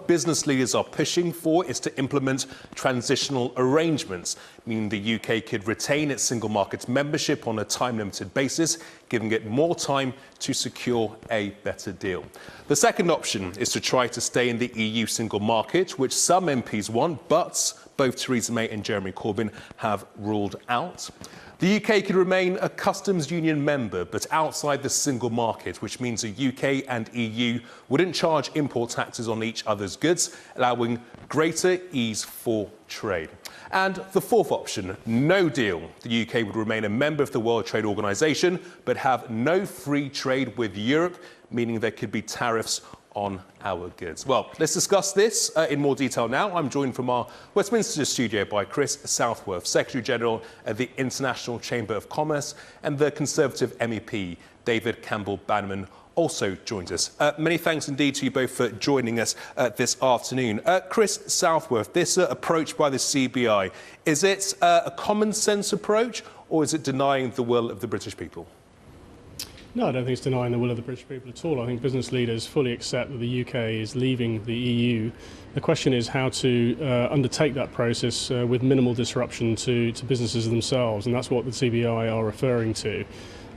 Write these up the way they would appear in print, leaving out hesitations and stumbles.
Business leaders are pushing for is to implement transitional arrangements, meaning the UK could retain its single market membership on a time-limited basis, giving it more time to secure a better deal. The second option is to try to stay in the EU single market, which some MPs want, but both Theresa May and Jeremy Corbyn have ruled out. The UK could remain a customs union member, but outside the single market, which means the UK and EU wouldn't charge import taxes on each other's goods, allowing greater ease for trade. And the fourth option, no deal. The UK would remain a member of the World Trade Organization, but have no free trade with Europe, meaning there could be tariffs on our goods. Well, let's discuss this in more detail now. I'm joined from our Westminster studio by Chris Southworth, Secretary-General at the International Chamber of Commerce, and the Conservative MEP, David Campbell Bannerman, also joins us. Many thanks indeed to you both for joining us this afternoon. Chris Southworth, this approach by the CBI, is it a common sense approach, or is it denying the will of the British people? No, I don't think it's denying the will of the British people at all. I think business leaders fully accept that the UK is leaving the EU. The question is how to undertake that process with minimal disruption to businesses themselves, and that's what the CBI are referring to,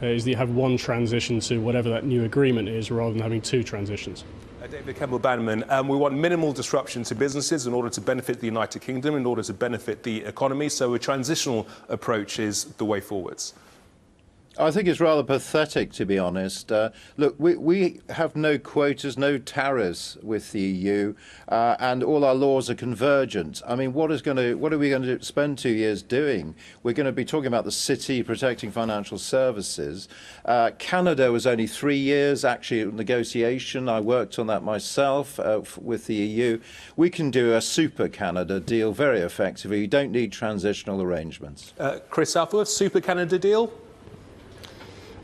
is that you have one transition to whatever that new agreement is rather than having two transitions. David Campbell Bannerman, we want minimal disruption to businesses in order to benefit the United Kingdom, in order to benefit the economy, so a transitional approach is the way forwards. I think it's rather pathetic, to be honest. Look, we have no quotas, no tariffs with the EU, and all our laws are convergent. I mean, what are we going to spend 2 years doing? We're going to be talking about the city protecting financial services. Canada was only 3 years, actually, negotiation. I worked on that myself with the EU. We can do a super Canada deal very effectively. You don't need transitional arrangements. Chris Southworth, super Canada deal?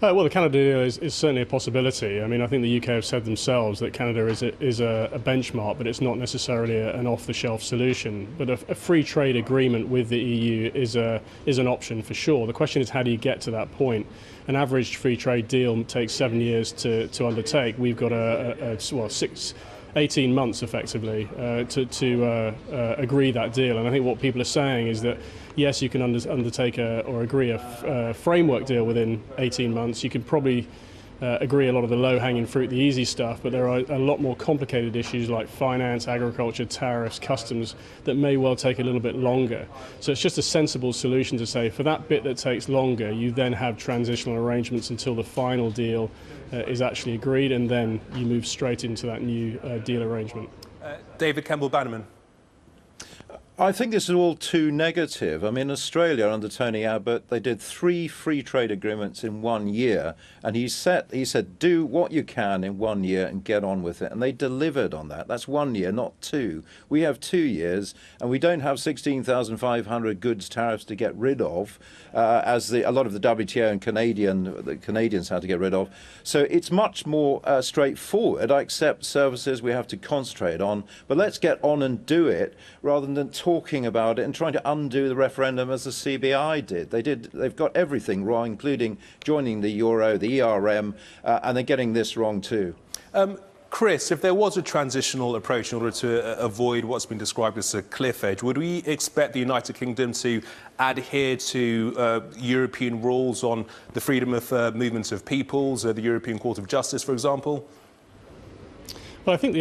Well, the Canada deal is certainly a possibility. I mean, I think the UK have said themselves that Canada is a benchmark, but it's not necessarily an off-the-shelf solution. But a free trade agreement with the EU is an option for sure. The question is, how do you get to that point? An average free trade deal takes 7 years to undertake. We've got 18 months effectively to agree that deal. And I think what people are saying is that yes, you can undertake or agree a framework deal within 18 months. You can probably agree a lot of the low-hanging fruit, the easy stuff, but there are a lot more complicated issues like finance, agriculture, tariffs, customs that may well take a little bit longer. So it's just a sensible solution to say for that bit that takes longer, you then have transitional arrangements until the final deal is actually agreed, and then you move straight into that new deal arrangement. David Campbell Bannerman. I think this is all too negative. I mean, Australia under Tony Abbott, they did 3 free trade agreements in 1 year, and he said, do what you can in 1 year and get on with it. And they delivered on that. That's 1 year, not 2. We have 2 years, and we don't have 16,500 goods tariffs to get rid of, as a lot of the WTO and the Canadians had to get rid of. So it's much more straightforward. I accept services we have to concentrate on, but let's get on and do it rather than talking about it and trying to undo the referendum as the CBI did. They've got everything wrong, including joining the euro, the ERM, and they're getting this wrong too. Chris, if there was a transitional approach in order to avoid what's been described as a cliff edge, would we expect the United Kingdom to adhere to European rules on the freedom of movement of peoples, the European Court of Justice, for example? Well, I think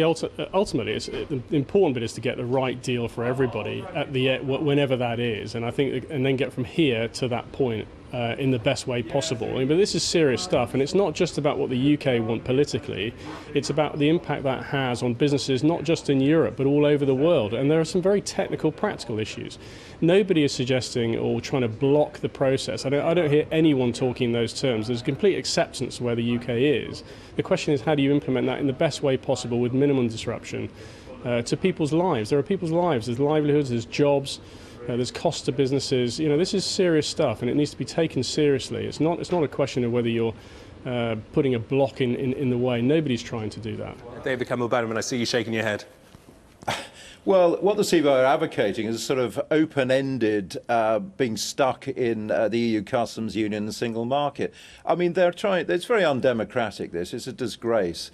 ultimately the important bit is to get the right deal for everybody at whenever that is, and I think, and then get from here to that point in the best way possible. I mean, but this is serious stuff, and it's not just about what the UK want politically. It's about the impact that has on businesses, not just in Europe, but all over the world. And there are some very technical, practical issues. Nobody is suggesting or trying to block the process. I don't hear anyone talking in those terms. There's complete acceptance of where the UK is. The question is, how do you implement that in the best way possible with minimum disruption to people's lives? There are people's lives. There's livelihoods, there's jobs. There's cost to businesses. You know, this is serious stuff, and it needs to be taken seriously. It's not a question of whether you're putting a block in the way. Nobody's trying to do that. David Campbell Bannerman, I see you shaking your head. Well, what the CBI are advocating is a sort of open-ended being stuck in the EU customs union and the single market. I mean, they're trying. It's very undemocratic. It's a disgrace.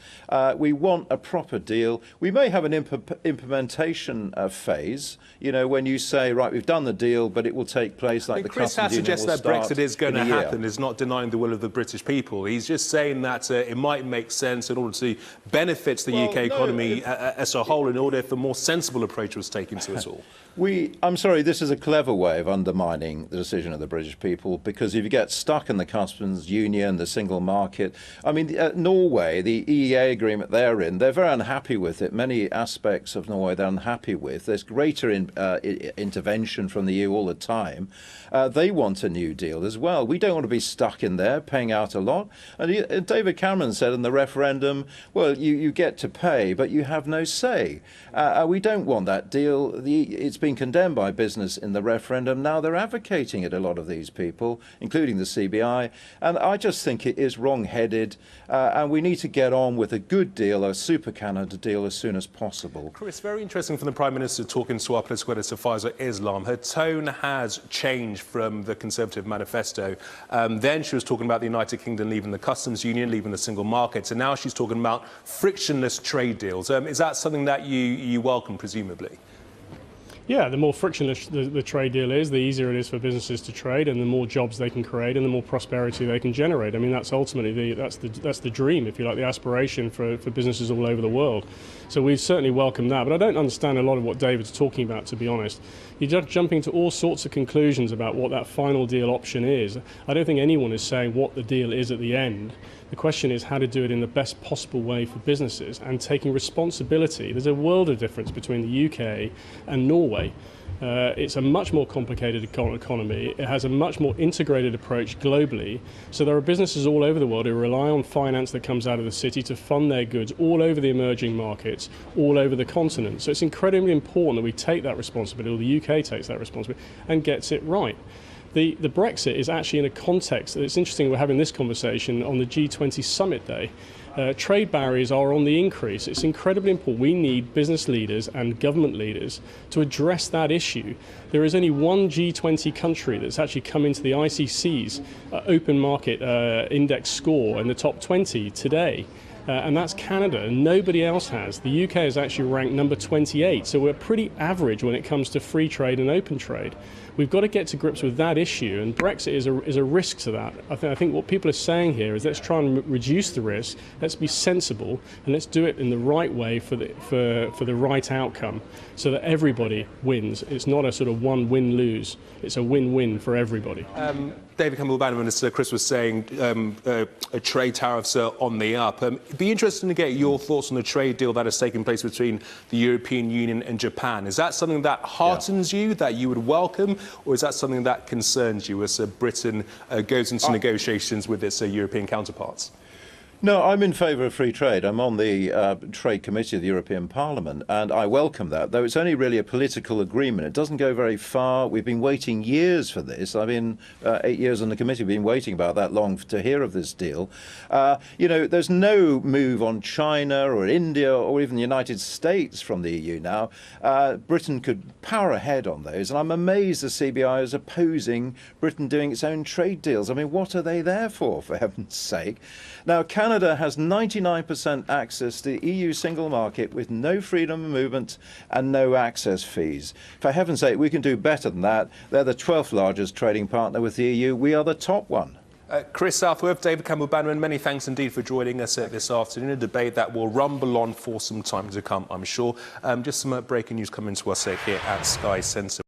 We want a proper deal. We may have an implementation phase. You know, when you say, right, we've done the deal, but it will take place like the Chris customs has union suggested will that start Brexit is going to in a year. happen. Is not denying the will of the British people. He's just saying that it might make sense in order to benefit the UK economy as a whole, in order for more sensible approach was taken to it all. I'm sorry, this is a clever way of undermining the decision of the British people, because if you get stuck in the customs union, the single market, I mean, Norway, the EEA agreement they're in, they're very unhappy with it. Many aspects of Norway they're unhappy with. There's greater intervention from the EU all the time. They want a new deal as well. We don't want to be stuck in there, paying out a lot. And David Cameron said in the referendum, well, you get to pay, but you have no say. We don't want that deal. It's been condemned by business in the referendum. Now they're advocating it, a lot of these people, including the CBI. And I just think it is wrong-headed. And we need to get on with a good deal, a super Canada deal, as soon as possible. Chris, very interesting from the Prime Minister talking to our political editor, Faiza Islam. Her tone has changed from the Conservative manifesto. Then she was talking about the United Kingdom leaving the customs union, leaving the single market. And now she's talking about frictionless trade deals. Is that something that you welcome, presumably? Yeah, the more frictionless the trade deal is, the easier it is for businesses to trade, and the more jobs they can create, and the more prosperity they can generate. I mean, that's ultimately that's the dream, if you like, the aspiration for businesses all over the world. So we certainly welcome that. But I don't understand a lot of what David's talking about, to be honest. You're just jumping to all sorts of conclusions about what that final deal option is. I don't think anyone is saying what the deal is at the end. The question is how to do it in the best possible way for businesses and taking responsibility. There's a world of difference between the UK and Norway. It's a much more complicated economy. It has a much more integrated approach globally. So there are businesses all over the world who rely on finance that comes out of the city to fund their goods all over the emerging markets, all over the continent. So it's incredibly important that we take that responsibility, or the UK takes that responsibility, and gets it right. The Brexit is actually in a context, it's interesting we're having this conversation on the G20 summit day. Trade barriers are on the increase. It's incredibly important. We need business leaders and government leaders to address that issue. There is only one G20 country that's actually come into the ICC's open market index score in the top 20 today. And that's Canada, and nobody else has. The UK is actually ranked number 28, so we're pretty average when it comes to free trade and open trade. We've got to get to grips with that issue, and Brexit is a risk to that. I think what people are saying here is let's try and reduce the risk, let's be sensible, and let's do it in the right way for the right outcome, so that everybody wins. It's not a sort of one win-lose, it's a win-win for everybody. David Campbell, Bannerman, as Chris was saying, trade tariffs are on the up. It'd be interesting to get your thoughts on the trade deal that has taken place between the European Union and Japan. Is that something that heartens you, that you would welcome, or is that something that concerns you as Britain goes into negotiations with its European counterparts? No, I'm in favour of free trade. I'm on the Trade Committee of the European Parliament, and I welcome that, though it's only really a political agreement. It doesn't go very far. We've been waiting years for this. I've been 8 years on the committee, been waiting about that long to hear of this deal. You know, there's no move on China or India or even the United States from the EU now. Britain could power ahead on those, and I'm amazed the CBI is opposing Britain doing its own trade deals. I mean, what are they there for heaven's sake? Now, Canada has 99% access to the EU single market with no freedom of movement and no access fees. For heaven's sake, we can do better than that. They're the 12th largest trading partner with the EU. We are the top one. Chris Southworth, David Campbell Bannerman, many thanks indeed for joining us this afternoon. A debate that will rumble on for some time to come, I'm sure. Just some breaking news coming to us here at Sky Centre.